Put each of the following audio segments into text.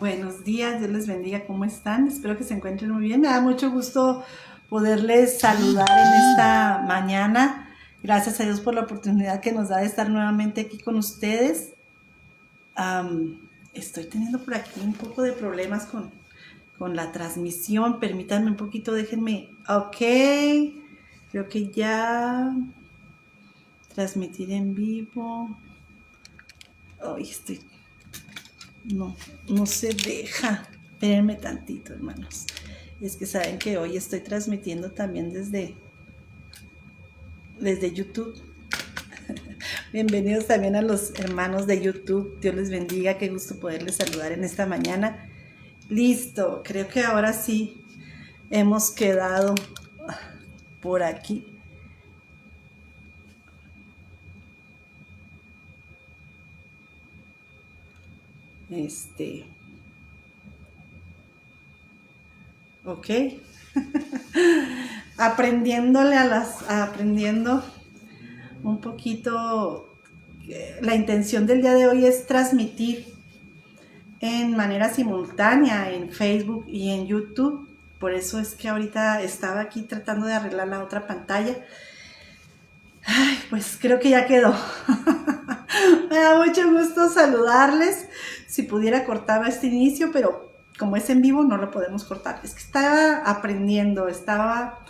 Buenos días, Dios les bendiga, ¿cómo están? Espero que se encuentren muy bien. Me da mucho gusto poderles saludar en esta mañana. Gracias a Dios por la oportunidad que nos da de estar nuevamente aquí con ustedes. Estoy teniendo por aquí un poco de problemas con la transmisión. Permítanme un poquito, déjenme. Ok, creo que ya transmitir en vivo. Ay, no se deja. Espérenme tantito, hermanos. Es que saben que hoy estoy transmitiendo también desde YouTube. Bienvenidos también a los hermanos de YouTube. Dios les bendiga, qué gusto poderles saludar en esta mañana. Listo, creo que ahora sí hemos quedado por aquí. Ok. Aprendiendo un poquito. La intención del día de hoy es transmitir en manera simultánea en Facebook y en YouTube. Por eso es que ahorita estaba aquí tratando de arreglar la otra pantalla. Ay, pues creo que ya quedó. Me da mucho gusto saludarles. Si pudiera cortar este inicio, pero como es en vivo no lo podemos cortar. Es que estaba aprendiendo, estaba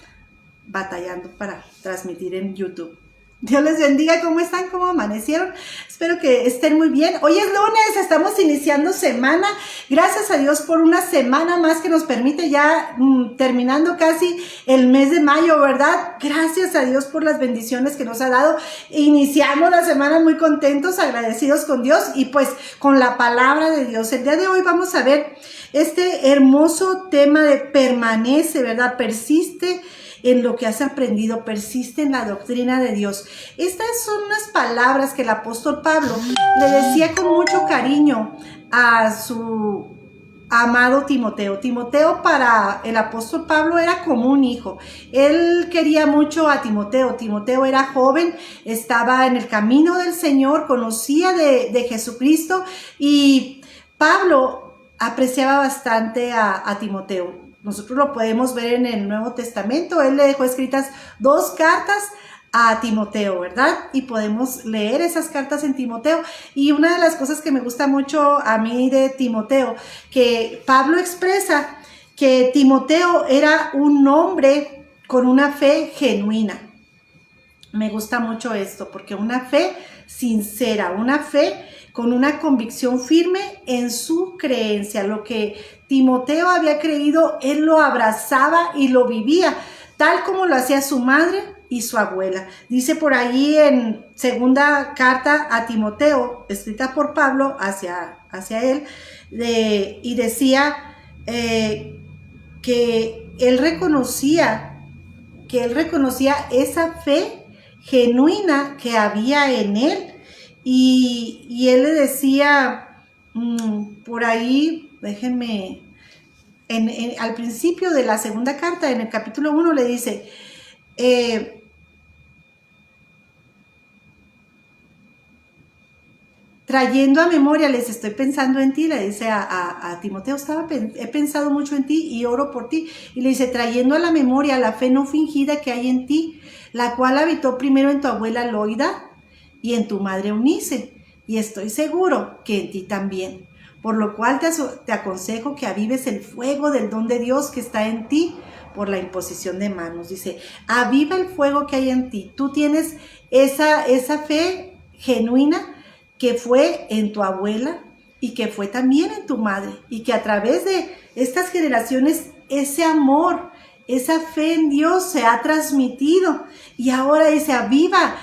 batallando para transmitir en YouTube. Dios les bendiga, ¿cómo están? ¿Cómo amanecieron? Espero que estén muy bien. Hoy es lunes, estamos iniciando semana. Gracias a Dios por una semana más que nos permite ya terminando casi el mes de mayo, ¿verdad? Gracias a Dios por las bendiciones que nos ha dado. Iniciamos la semana muy contentos, agradecidos con Dios y pues con la palabra de Dios. El día de hoy vamos a ver este hermoso tema de permanece, ¿verdad? Persiste en lo que has aprendido, persiste en la doctrina de Dios. Estas son unas palabras que el apóstol Pablo le decía con mucho cariño a su amado Timoteo. Timoteo para el apóstol Pablo era como un hijo. Él quería mucho a Timoteo. Timoteo era joven, estaba en el camino del Señor, conocía de Jesucristo y Pablo apreciaba bastante a Timoteo. Nosotros lo podemos ver en el Nuevo Testamento. Él le dejó escritas 2 cartas a Timoteo, ¿verdad? Y podemos leer esas cartas en Timoteo. Y una de las cosas que me gusta mucho a mí de Timoteo, que Pablo expresa que Timoteo era un hombre con una fe genuina. Me gusta mucho esto, porque una fe sincera, una fe con una convicción firme en su creencia. Lo que Timoteo había creído, él lo abrazaba y lo vivía, tal como lo hacía su madre y su abuela. Dice por ahí en segunda carta a Timoteo, escrita por Pablo hacia él, y decía que él reconocía esa fe genuina que había en él. Y él le decía por ahí, déjenme, al principio de la segunda carta, en el capítulo 1, le dice, trayendo a memoria, les estoy pensando en ti, le dice a Timoteo, he pensado mucho en ti y oro por ti. Y le dice, trayendo a la memoria la fe no fingida que hay en ti, la cual habitó primero en tu abuela Loida y en tu madre Eunice, y estoy seguro que en ti también. Por lo cual te aconsejo que avives el fuego del don de Dios que está en ti por la imposición de manos. Dice, aviva el fuego que hay en ti. Tú tienes esa fe genuina que fue en tu abuela y que fue también en tu madre, y que a través de estas generaciones ese amor, esa fe en Dios se ha transmitido. Y ahora dice, aviva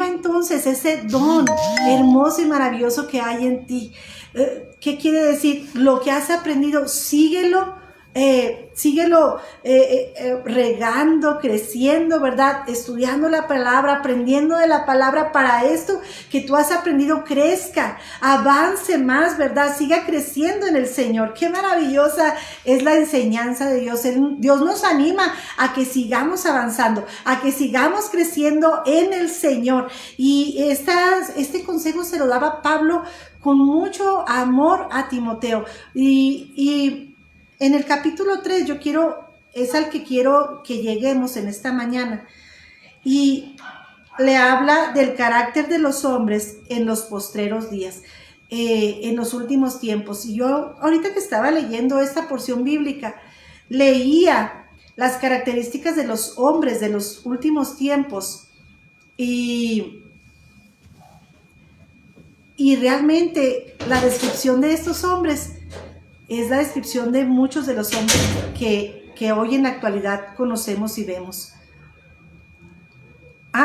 entonces ese don hermoso y maravilloso que hay en ti. ¿Qué quiere decir? Lo que has aprendido, síguelo regando, creciendo, ¿verdad? Estudiando la palabra, aprendiendo de la palabra, para esto que tú has aprendido crezca, avance más, ¿verdad? Siga creciendo en el Señor. Qué maravillosa es la enseñanza de Dios. Dios nos anima a que sigamos avanzando, a que sigamos creciendo en el Señor. Y este consejo se lo daba Pablo con mucho amor a Timoteo. Y en el capítulo 3 es al que quiero que lleguemos en esta mañana. Y le habla del carácter de los hombres en los postreros días, en los últimos tiempos. Y yo, ahorita que estaba leyendo esta porción bíblica, leía las características de los hombres de los últimos tiempos. Y realmente la descripción de estos hombres es la descripción de muchos de los hombres que hoy en la actualidad conocemos y vemos.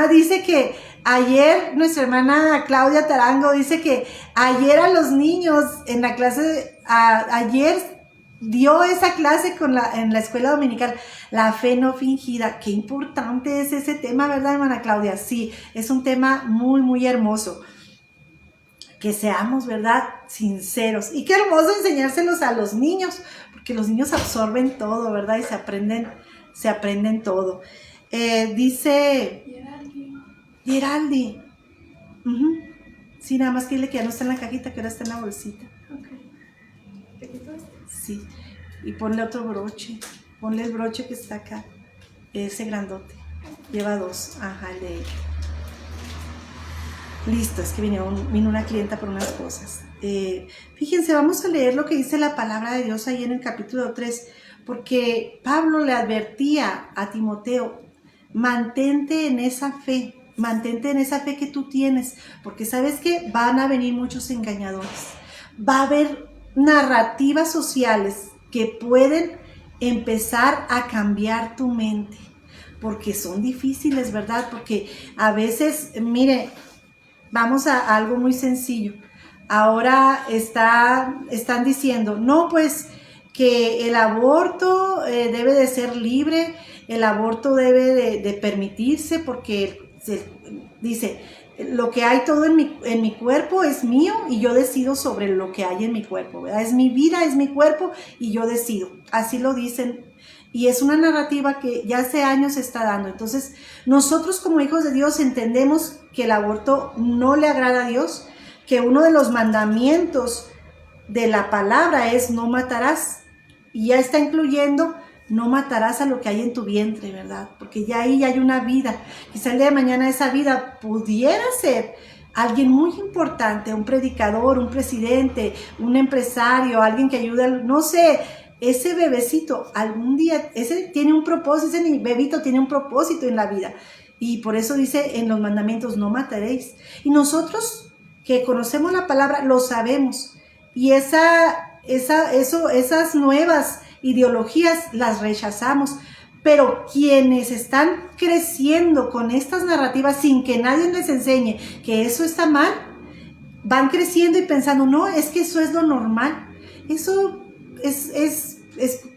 Dice que ayer nuestra hermana Claudia Tarango dice que ayer a los niños en la clase, ayer dio esa clase en la escuela dominical, la fe no fingida. Qué importante es ese tema, ¿verdad, hermana Claudia? Sí, es un tema muy, muy hermoso. Que seamos, ¿verdad?, sinceros. Y qué hermoso enseñárselos a los niños, porque los niños absorben todo, ¿verdad? Y se aprenden todo. Dice Geraldi. Sí, nada más que dile que ya no está en la cajita, que ahora está en la bolsita. ¿Te quito este? Sí. Y ponle otro broche. Ponle el broche que está acá. Ese grandote. Lleva 2. El de ella. Listo, es que vino una clienta por unas cosas. Fíjense, vamos a leer lo que dice la palabra de Dios ahí en el capítulo 3, porque Pablo le advertía a Timoteo, mantente en esa fe que tú tienes, porque sabes que van a venir muchos engañadores, va a haber narrativas sociales que pueden empezar a cambiar tu mente, porque son difíciles, ¿verdad? Porque a veces, mire, vamos a algo muy sencillo. Ahora están diciendo, no, pues que el aborto debe de ser libre, el aborto debe de permitirse, porque dice, lo que hay todo en mi cuerpo es mío y yo decido sobre lo que hay en mi cuerpo, ¿verdad? Es mi vida, es mi cuerpo y yo decido. Así lo dicen. Y es una narrativa que ya hace años se está dando. Entonces, nosotros como hijos de Dios entendemos que el aborto no le agrada a Dios, que uno de los mandamientos de la palabra es no matarás. Y ya está incluyendo no matarás a lo que hay en tu vientre, ¿verdad? Porque ya ahí hay una vida. Quizá el día de mañana esa vida pudiera ser alguien muy importante, un predicador, un presidente, un empresario, alguien que ayude, no sé. Ese bebecito algún día, ese tiene un propósito, ese bebito tiene un propósito en la vida. Y por eso dice en los mandamientos, no mataréis. Y nosotros que conocemos la palabra, lo sabemos. Y esas nuevas ideologías las rechazamos. Pero quienes están creciendo con estas narrativas sin que nadie les enseñe que eso está mal, van creciendo y pensando, no, es que eso es lo normal. Eso es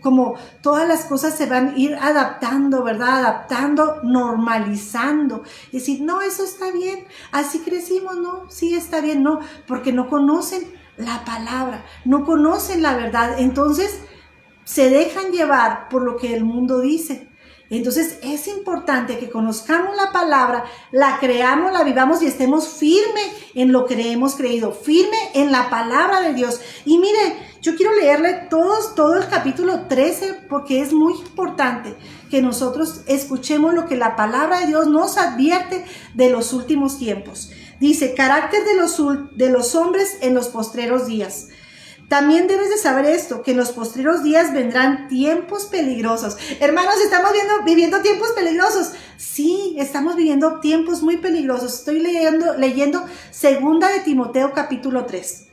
como todas las cosas se van a ir adaptando, ¿verdad? Adaptando, normalizando. Es decir, no, eso está bien, así crecimos, no, sí está bien, no, porque no conocen la palabra, no conocen la verdad, entonces se dejan llevar por lo que el mundo dice. Entonces es importante que conozcamos la palabra, la creamos, la vivamos y estemos firmes en lo que hemos creído, firme en la palabra de Dios. Y mire, yo quiero leerle todo el capítulo 13 porque es muy importante que nosotros escuchemos lo que la palabra de Dios nos advierte de los últimos tiempos. Dice, carácter de los hombres en los postreros días. También debes de saber esto, que en los postreros días vendrán tiempos peligrosos. Hermanos, ¿estamos viviendo tiempos peligrosos? Sí, estamos viviendo tiempos muy peligrosos. Estoy leyendo 2 de Timoteo capítulo 3.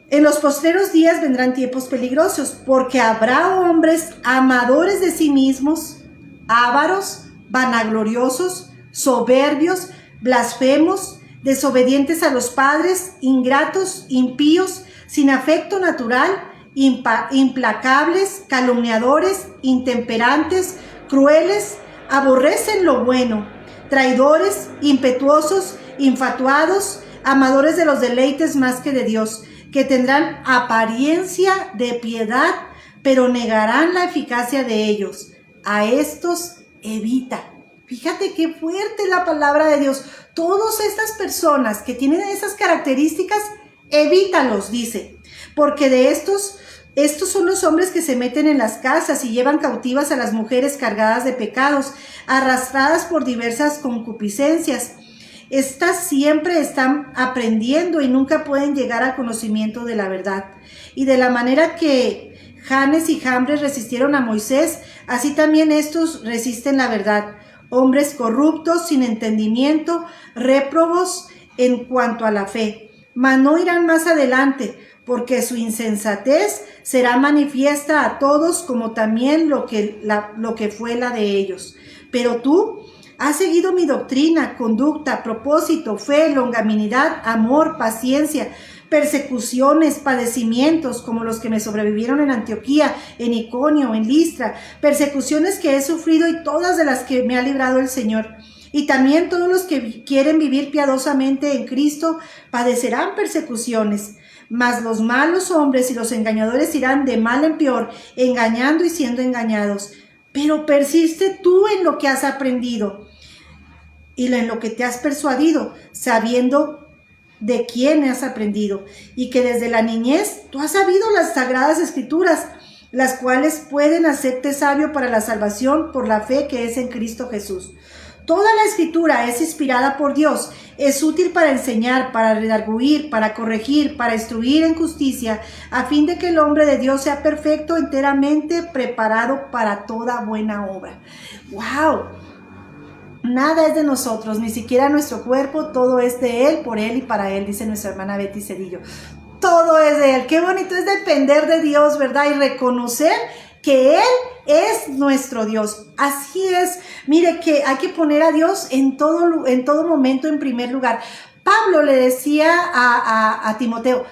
En los postreros días vendrán tiempos peligrosos, porque habrá hombres amadores de sí mismos, ávaros, vanagloriosos, soberbios, blasfemos, desobedientes a los padres, ingratos, impíos, sin afecto natural, implacables, calumniadores, intemperantes, crueles, aborrecen lo bueno, traidores, impetuosos, infatuados, amadores de los deleites más que de Dios, que tendrán apariencia de piedad, pero negarán la eficacia de ellos. A estos evita. Fíjate qué fuerte la palabra de Dios. Todas estas personas que tienen esas características, evítalos, dice, porque de estos son los hombres que se meten en las casas y llevan cautivas a las mujeres cargadas de pecados, arrastradas por diversas concupiscencias. Estas siempre están aprendiendo y nunca pueden llegar al conocimiento de la verdad. Y de la manera que Janes y Jambres resistieron a Moisés, así también estos resisten la verdad. Hombres corruptos, sin entendimiento, réprobos en cuanto a la fe. Mas no irán más adelante, porque su insensatez será manifiesta a todos, como también lo que fue la de ellos. Pero tú has seguido mi doctrina, conducta, propósito, fe, longanimidad, amor, paciencia, persecuciones, padecimientos, como los que me sobrevivieron en Antioquía, en Iconio, en Listra, persecuciones que he sufrido y todas de las que me ha librado el Señor. Y también todos los que quieren vivir piadosamente en Cristo padecerán persecuciones. Mas los malos hombres y los engañadores irán de mal en peor, engañando y siendo engañados. Pero persiste tú en lo que has aprendido y en lo que te has persuadido, sabiendo de quién has aprendido, y que desde la niñez tú has sabido las sagradas escrituras, las cuales pueden hacerte sabio para la salvación por la fe que es en Cristo Jesús. Toda la escritura es inspirada por Dios, es útil para enseñar, para redarguir, para corregir, para instruir en justicia, a fin de que el hombre de Dios sea perfecto, enteramente preparado para toda buena obra. ¡Wow! Nada es de nosotros, ni siquiera nuestro cuerpo, todo es de Él, por Él y para Él, dice nuestra hermana Betty Cedillo. Todo es de Él. Qué bonito es depender de Dios, ¿verdad? Y reconocer que Él es nuestro Dios. Así es. Mire que hay que poner a Dios en todo momento en primer lugar. Pablo le decía a Timoteo,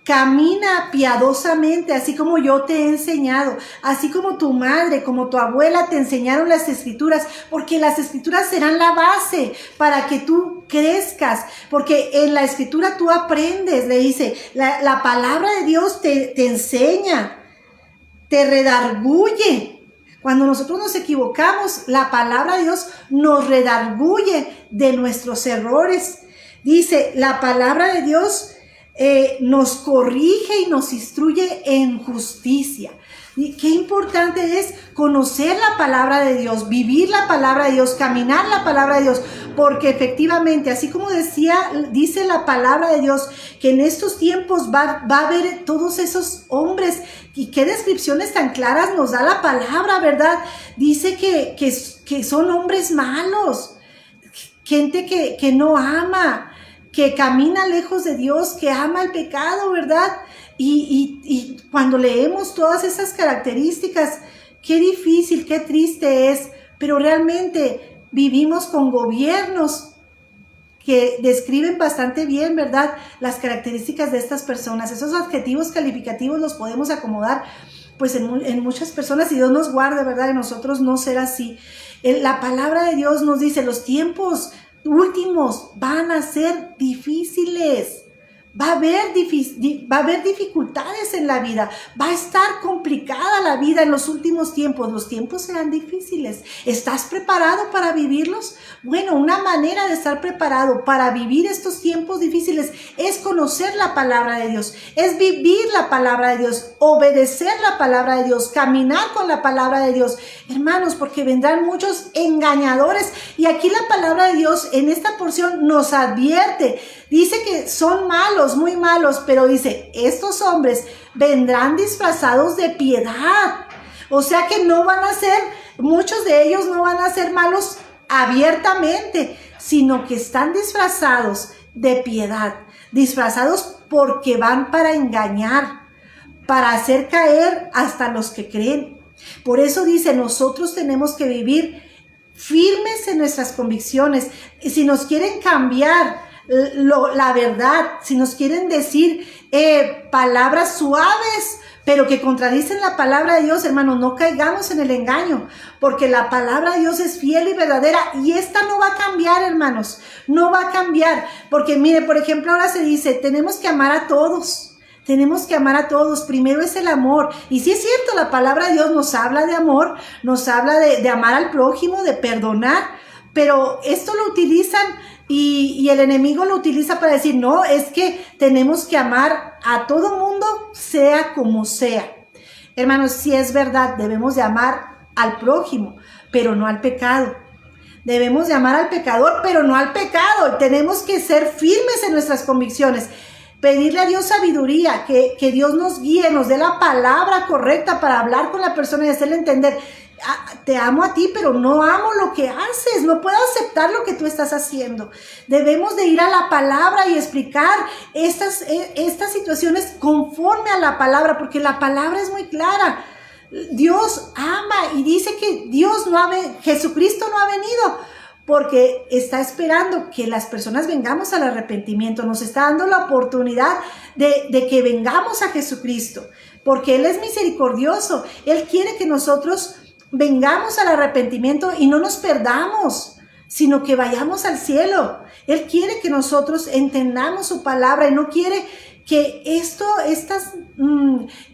camina piadosamente, así como yo te he enseñado, así como tu madre, como tu abuela te enseñaron las escrituras, porque las escrituras serán la base para que tú crezcas, porque en la escritura tú aprendes, le dice, la palabra de Dios te enseña, te redarguye. Cuando nosotros nos equivocamos, la palabra de Dios nos redarguye de nuestros errores. Dice, la palabra de Dios nos corrige y nos instruye en justicia. Y qué importante es conocer la palabra de Dios, vivir la palabra de Dios, caminar la palabra de Dios, porque efectivamente, así como dice la palabra de Dios, que en estos tiempos va a haber todos esos hombres, y qué descripciones tan claras nos da la palabra, ¿verdad? Dice que son hombres malos, gente que no ama, que camina lejos de Dios, que ama el pecado, ¿verdad? Y cuando leemos todas esas características, qué difícil, qué triste es, pero realmente vivimos con gobiernos que describen bastante bien, ¿verdad?, las características de estas personas. Esos adjetivos calificativos los podemos acomodar pues en muchas personas, y Dios nos guarde, ¿verdad?, de nosotros no ser así. La palabra de Dios nos dice, los tiempos últimos van a ser difíciles. Va a haber dificultades en la vida, va a estar complicada la vida en los últimos tiempos, los tiempos serán difíciles. ¿Estás preparado para vivirlos? Bueno, una manera de estar preparado para vivir estos tiempos difíciles es conocer la palabra de Dios, es vivir la palabra de Dios, obedecer la palabra de Dios, caminar con la palabra de Dios, hermanos, porque vendrán muchos engañadores, y aquí la palabra de Dios en esta porción nos advierte. Dice que son malos, muy malos, pero dice, estos hombres vendrán disfrazados de piedad. O sea que no van a ser, muchos de ellos no van a ser malos abiertamente, sino que están disfrazados de piedad, disfrazados porque van para engañar, para hacer caer hasta los que creen. Por eso dice, nosotros tenemos que vivir firmes en nuestras convicciones. Y si nos quieren cambiar la verdad, si nos quieren decir palabras suaves, pero que contradicen la palabra de Dios, hermanos, no caigamos en el engaño, porque la palabra de Dios es fiel y verdadera, y esta no va a cambiar, hermanos, no va a cambiar, porque mire, por ejemplo, ahora se dice, tenemos que amar a todos. Tenemos que amar a todos, primero es el amor, y sí es cierto, la palabra de Dios nos habla de amor, nos habla de amar al prójimo, de perdonar, pero esto lo utilizan Y el enemigo lo utiliza para decir, no, es que tenemos que amar a todo mundo, sea como sea. Hermanos, sí es verdad, debemos de amar al prójimo, pero no al pecado. Debemos de amar al pecador, pero no al pecado. Tenemos que ser firmes en nuestras convicciones. Pedirle a Dios sabiduría, que Dios nos guíe, nos dé la palabra correcta para hablar con la persona y hacerle entender, te amo a ti, pero no amo lo que haces, no puedo aceptar lo que tú estás haciendo. Debemos de ir a la palabra y explicar estas situaciones conforme a la palabra, porque la palabra es muy clara. Dios ama y dice que Jesucristo no ha venido porque está esperando que las personas vengamos al arrepentimiento. Nos está dando la oportunidad de que vengamos a Jesucristo, porque Él es misericordioso. Él quiere que nosotros vengamos al arrepentimiento y no nos perdamos, sino que vayamos al cielo. Él quiere que nosotros entendamos su palabra y no quiere que estas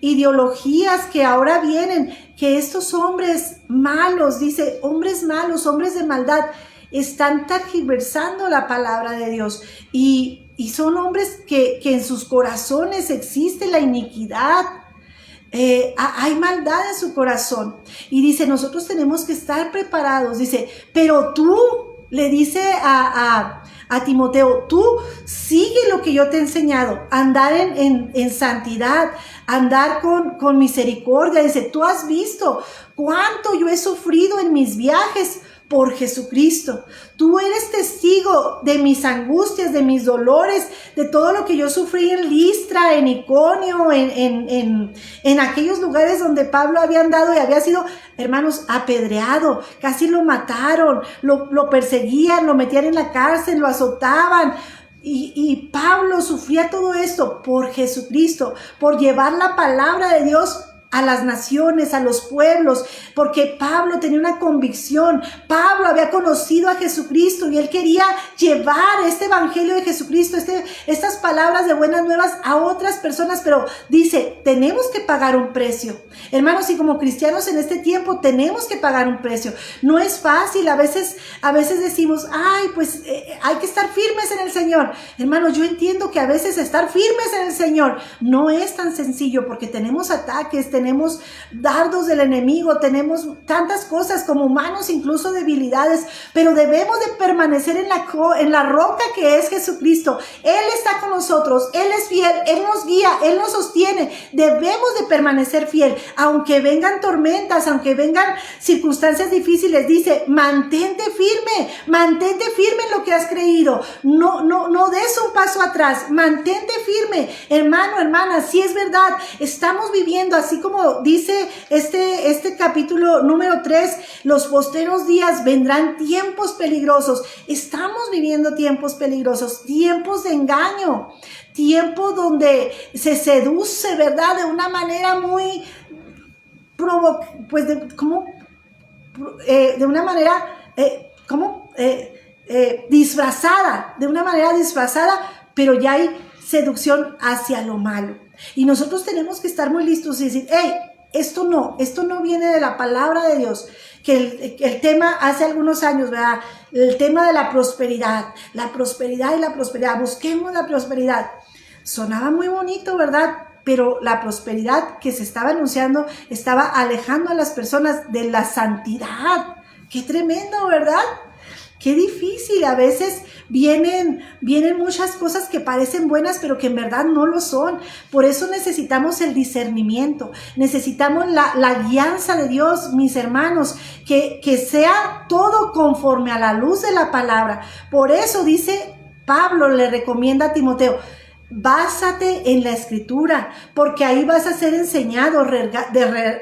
ideologías que ahora vienen, que estos hombres malos, dice, hombres malos, hombres de maldad, están tergiversando la palabra de Dios y son hombres que en sus corazones existe la iniquidad. Hay maldad en su corazón y dice, nosotros tenemos que estar preparados. Dice, pero tú, le dice a Timoteo, tú sigue lo que yo te he enseñado, andar en santidad, andar con misericordia. Dice, tú has visto cuánto yo he sufrido en mis viajes por Jesucristo. Tú eres testigo de mis angustias, de mis dolores, de todo lo que yo sufrí en Listra, en Iconio, en aquellos lugares donde Pablo había andado y había sido, hermanos, apedreado, casi lo mataron, lo perseguían, lo metían en la cárcel, lo azotaban. Y Pablo sufría todo esto por Jesucristo, por llevar la palabra de Dios a las naciones, a los pueblos, porque Pablo tenía una convicción. Pablo había conocido a Jesucristo y él quería llevar este evangelio de Jesucristo, estas palabras de buenas nuevas a otras personas, pero dice, tenemos que pagar un precio. Hermanos, y como cristianos en este tiempo tenemos que pagar un precio. No es fácil, a veces decimos, hay que estar firmes en el Señor. Hermanos, yo entiendo que a veces estar firmes en el Señor no es tan sencillo, porque tenemos ataques, tenemos dardos del enemigo, tenemos tantas cosas como humanos, incluso debilidades, pero debemos de permanecer en la roca que es Jesucristo. Él está con nosotros, Él es fiel, Él nos guía, Él nos sostiene. Debemos de permanecer fiel, aunque vengan tormentas, aunque vengan circunstancias difíciles. Dice, mantente firme en lo que has creído, no des un paso atrás, mantente firme, hermano, hermana. Si es verdad, estamos viviendo así como dice este capítulo número 3, los posteros días vendrán tiempos peligrosos. Estamos viviendo tiempos peligrosos, tiempos de engaño, tiempo donde se seduce, ¿verdad? De una manera muy disfrazada, de una manera disfrazada, pero ya hay seducción hacia lo malo. Y nosotros tenemos que estar muy listos y decir, hey, esto no viene de la palabra de Dios. Que el tema hace algunos años, ¿verdad? El tema de la prosperidad, busquemos la prosperidad. Sonaba muy bonito, ¿verdad? Pero la prosperidad que se estaba anunciando estaba alejando a las personas de la santidad. Qué tremendo, ¿verdad? Qué difícil, a veces vienen muchas cosas que parecen buenas, pero que en verdad no lo son. Por eso necesitamos el discernimiento, necesitamos la guianza de Dios, mis hermanos, que sea todo conforme a la luz de la palabra. Por eso dice Pablo, le recomienda a Timoteo, básate en la escritura, porque ahí vas a ser enseñado,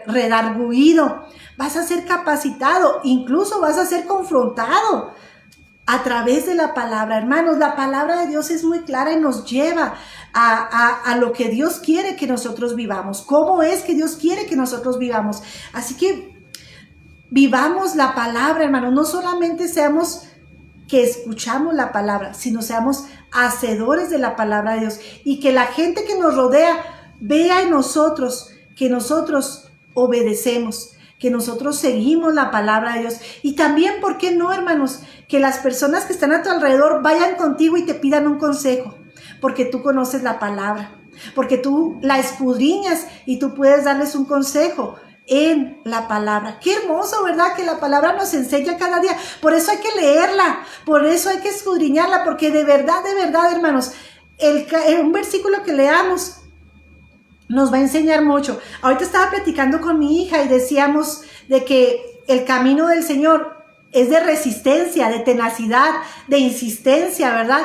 redarguido, vas a ser capacitado, incluso vas a ser confrontado a través de la palabra. Hermanos, la palabra de Dios es muy clara y nos lleva a lo que Dios quiere que nosotros vivamos. ¿Cómo es que Dios quiere que nosotros vivamos? Así que vivamos la palabra, hermanos. No solamente seamos que escuchamos la palabra, sino seamos hacedores de la palabra de Dios. Y que la gente que nos rodea vea en nosotros que nosotros obedecemos, que nosotros seguimos la palabra de Dios. Y también, ¿por qué no, hermanos? Que las personas que están a tu alrededor vayan contigo y te pidan un consejo, porque tú conoces la palabra, porque tú la escudriñas y tú puedes darles un consejo en la palabra. Qué hermoso, ¿verdad? Que la palabra nos enseña cada día. Por eso hay que leerla, por eso hay que escudriñarla, porque de verdad, hermanos, un versículo que leamos nos va a enseñar mucho. Ahorita estaba platicando con mi hija y decíamos de que el camino del Señor es de resistencia, de tenacidad, de insistencia, ¿verdad?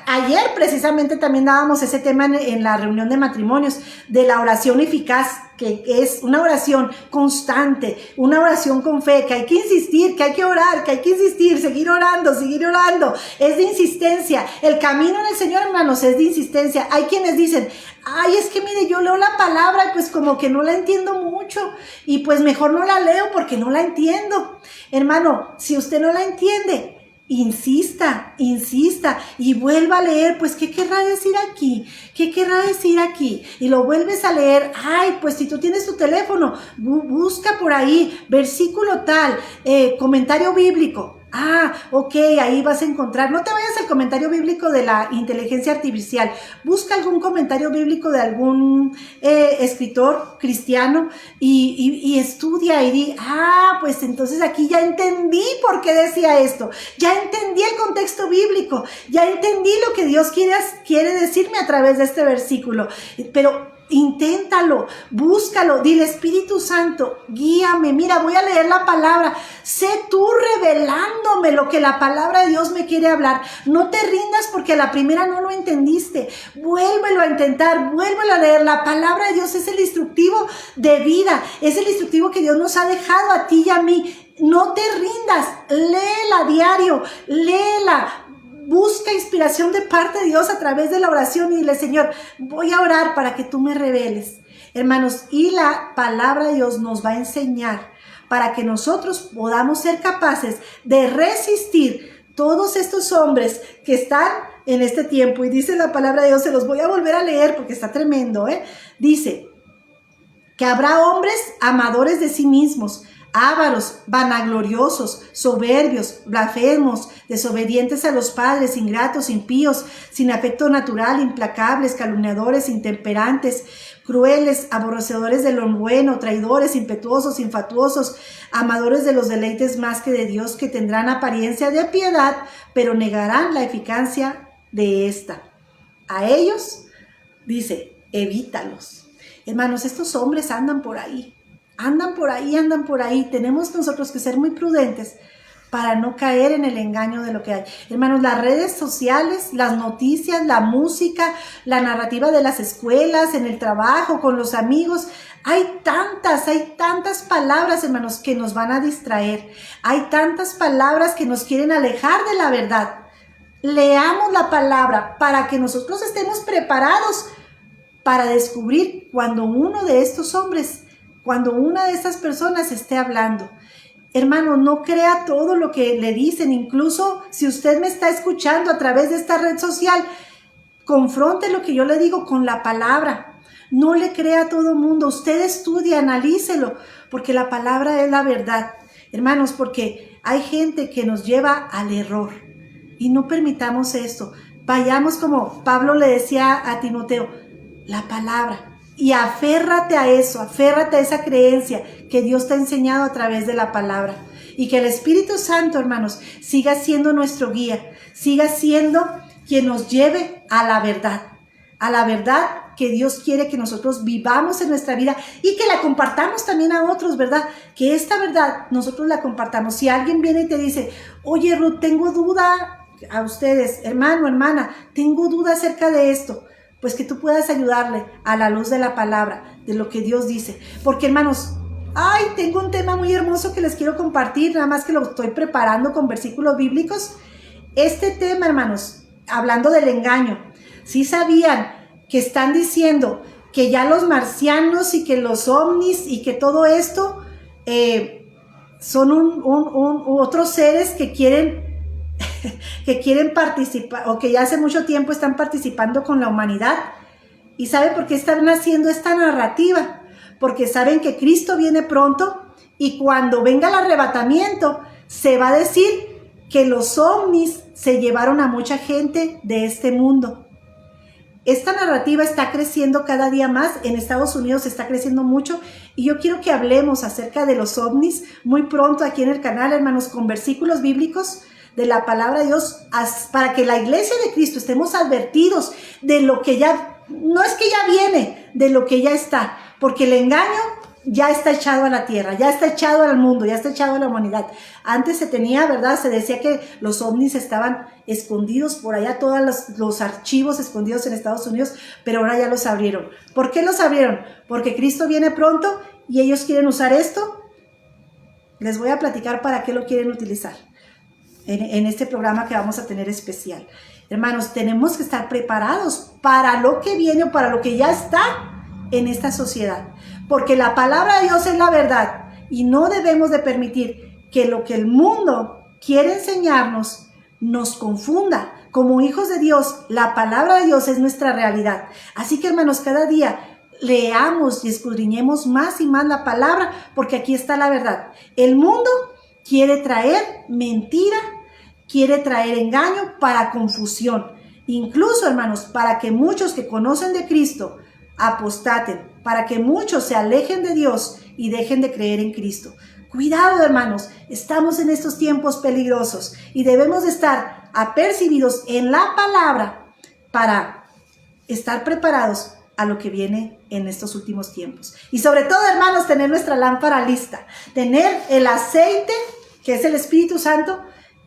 Ayer precisamente también dábamos ese tema en la reunión de matrimonios, de la oración eficaz, que es una oración constante, una oración con fe, que hay que insistir, que hay que orar, que hay que insistir, seguir orando, es de insistencia. El camino en el Señor, hermanos, es de insistencia. Hay quienes dicen, ay, es que mire, yo leo la palabra y pues como que no la entiendo mucho y pues mejor no la leo porque no la entiendo. Hermano, si usted no la entiende, insista y vuelva a leer, pues ¿qué querrá decir aquí? ¿Qué querrá decir aquí? Y lo vuelves a leer. Ay, pues si tú tienes tu teléfono, busca por ahí, versículo tal, comentario bíblico. Ah, ok, ahí vas a encontrar. No te vayas al comentario bíblico de la inteligencia artificial. Busca algún comentario bíblico de algún escritor cristiano y estudia y di, pues entonces aquí ya entendí por qué decía esto. Ya entendí el contexto bíblico. Ya entendí lo que Dios quiere decirme a través de este versículo. Pero inténtalo, búscalo, dile, Espíritu Santo, guíame, mira, voy a leer la palabra, sé tú revelándome lo que la palabra de Dios me quiere hablar. No te rindas porque a la primera no lo entendiste, vuélvelo a intentar, vuélvelo a leer. La palabra de Dios es el instructivo de vida, es el instructivo que Dios nos ha dejado a ti y a mí. No te rindas, léela a diario, léela. Busca inspiración de parte de Dios a través de la oración y dile, Señor, voy a orar para que tú me reveles. Hermanos, y la palabra de Dios nos va a enseñar para que nosotros podamos ser capaces de resistir todos estos hombres que están en este tiempo. Y dice la palabra de Dios, se los voy a volver a leer porque está tremendo, Dice que habrá hombres amadores de sí mismos, ávaros, vanagloriosos, soberbios, blasfemos, desobedientes a los padres, ingratos, impíos, sin afecto natural, implacables, calumniadores, intemperantes, crueles, aborrecedores de lo bueno, traidores, impetuosos, infatuosos, amadores de los deleites más que de Dios, que tendrán apariencia de piedad, pero negarán la eficacia de esta. A ellos, dice, evítalos. Hermanos, estos hombres andan por ahí. Andan por ahí. Tenemos nosotros que ser muy prudentes para no caer en el engaño de lo que hay. Hermanos, las redes sociales, las noticias, la música, la narrativa de las escuelas, en el trabajo, con los amigos, hay tantas palabras, hermanos, que nos van a distraer. Hay tantas palabras que nos quieren alejar de la verdad. Leamos la palabra para que nosotros estemos preparados para descubrir cuando uno de estos hombres, cuando una de estas personas esté hablando. Hermano, no crea todo lo que le dicen. Incluso si usted me está escuchando a través de esta red social, confronte lo que yo le digo con la palabra. No le crea a todo mundo. Usted estudie, analícelo, porque la palabra es la verdad. Hermanos, porque hay gente que nos lleva al error y no permitamos esto. Vayamos como Pablo le decía a Timoteo, la palabra. Y aférrate a eso, aférrate a esa creencia que Dios te ha enseñado a través de la palabra. Y que el Espíritu Santo, hermanos, siga siendo nuestro guía, siga siendo quien nos lleve a la verdad que Dios quiere que nosotros vivamos en nuestra vida y que la compartamos también a otros, ¿verdad? Que esta verdad nosotros la compartamos. Si alguien viene y te dice, oye Ruth, tengo duda, a ustedes, hermano, hermana, tengo duda acerca de esto, pues que tú puedas ayudarle a la luz de la palabra, de lo que Dios dice. Porque, hermanos, tengo un tema muy hermoso que les quiero compartir, nada más que lo estoy preparando con versículos bíblicos. Este tema, hermanos, hablando del engaño, ¿sí sabían que están diciendo que ya los marcianos y que los ovnis y que todo esto son otros seres que quieren participar, o que ya hace mucho tiempo están participando con la humanidad? ¿Y sabe por qué están haciendo esta narrativa? Porque saben que Cristo viene pronto Y cuando venga el arrebatamiento, se va a decir que los ovnis se llevaron a mucha gente de este mundo. Esta narrativa está creciendo cada día más, en Estados Unidos está creciendo mucho, y yo quiero que hablemos acerca de los ovnis muy pronto aquí en el canal, hermanos, con versículos bíblicos de la palabra de Dios, para que la iglesia de Cristo estemos advertidos de lo que ya, no es que ya viene, de lo que ya está, porque el engaño ya está echado a la tierra, ya está echado al mundo, ya está echado a la humanidad. Antes se tenía, ¿verdad? Se decía que los ovnis estaban escondidos por allá, todos los archivos escondidos en Estados Unidos, pero ahora ya los abrieron. ¿Por qué los abrieron? Porque Cristo viene pronto y ellos quieren usar esto. Les voy a platicar para qué lo quieren utilizar en este programa que vamos a tener especial. Hermanos, tenemos que estar preparados para lo que viene o para lo que ya está en esta sociedad. Porque la palabra de Dios es la verdad y no debemos de permitir que lo que el mundo quiere enseñarnos nos confunda. Como hijos de Dios, la palabra de Dios es nuestra realidad. Así que, hermanos, cada día leamos y escudriñemos más y más la palabra, porque aquí está la verdad. El mundo quiere traer mentira, quiere traer engaño para confusión. Incluso, hermanos, para que muchos que conocen de Cristo apostaten, para que muchos se alejen de Dios y dejen de creer en Cristo. Cuidado, hermanos, estamos en estos tiempos peligrosos y debemos de estar apercibidos en la palabra para estar preparados a lo que viene en estos últimos tiempos. Y sobre todo, hermanos, tener nuestra lámpara lista, tener el aceite, que es el Espíritu Santo,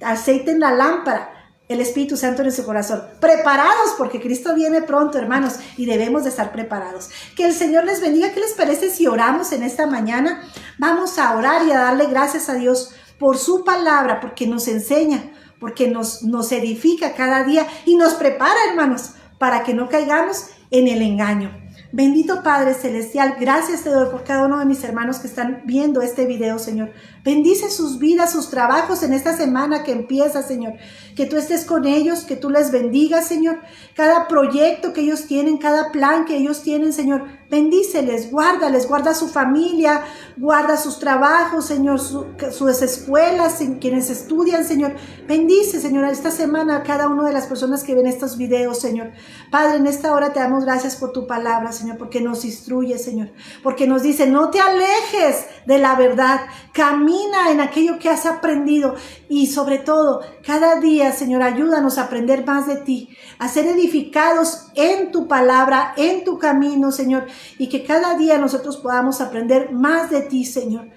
aceite en la lámpara, el Espíritu Santo en nuestro corazón, preparados porque Cristo viene pronto, hermanos, y debemos de estar preparados. Que el Señor les bendiga. ¿Qué les parece si oramos en esta mañana? Vamos a orar y a darle gracias a Dios por su palabra, porque nos enseña, porque nos edifica cada día y nos prepara, hermanos, para que no caigamos en el engaño. Bendito Padre Celestial, gracias te doy por cada uno de mis hermanos que están viendo este video, Señor. Bendice sus vidas, sus trabajos en esta semana que empieza, Señor. Que tú estés con ellos, que tú les bendigas, Señor. Cada proyecto que ellos tienen, cada plan que ellos tienen, Señor. Bendíceles, guarda su familia, guarda sus trabajos, Señor, sus escuelas, quienes estudian, Señor. Bendice, Señor, esta semana a cada una de las personas que ven estos videos, Señor. Padre, en esta hora te damos gracias por tu palabra, Señor, porque nos instruye, Señor, porque nos dice, no te alejes de la verdad, camina en aquello que has aprendido y sobre todo, cada día, Señor, ayúdanos a aprender más de ti, a ser edificados en tu palabra, en tu camino, Señor, y que cada día nosotros podamos aprender más de ti, Señor.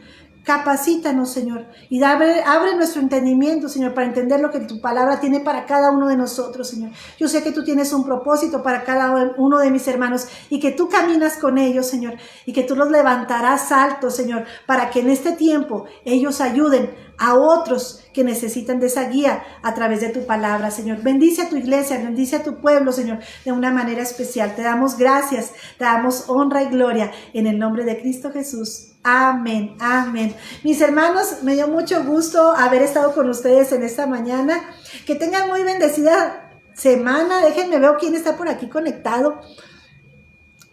Capacítanos, Señor, y abre nuestro entendimiento, Señor, para entender lo que tu palabra tiene para cada uno de nosotros, Señor. Yo sé que tú tienes un propósito para cada uno de mis hermanos y que tú caminas con ellos, Señor, y que tú los levantarás altos, Señor, para que en este tiempo ellos ayuden a otros que necesitan de esa guía a través de tu palabra, Señor. Bendice a tu iglesia, bendice a tu pueblo, Señor, de una manera especial. Te damos gracias, te damos honra y gloria en el nombre de Cristo Jesús. Amén, amén. Mis hermanos, me dio mucho gusto haber estado con ustedes en esta mañana. Que tengan muy bendecida semana. Déjenme ver quién está por aquí conectado.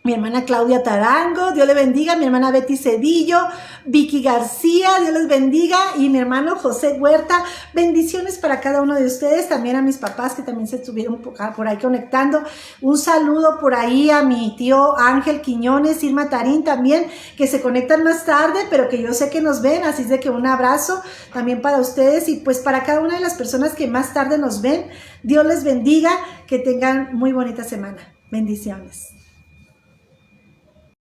Mi hermana Claudia Tarango, Dios le bendiga. Mi hermana Betty Cedillo, Vicky García, Dios les bendiga. Y mi hermano José Huerta, bendiciones para cada uno de ustedes. También a mis papás que también se estuvieron por ahí conectando. Un saludo por ahí a mi tío Ángel Quiñones, Irma Tarín también, que se conectan más tarde, pero que yo sé que nos ven. Así es de que un abrazo también para ustedes y pues para cada una de las personas que más tarde nos ven. Dios les bendiga, que tengan muy bonita semana. Bendiciones.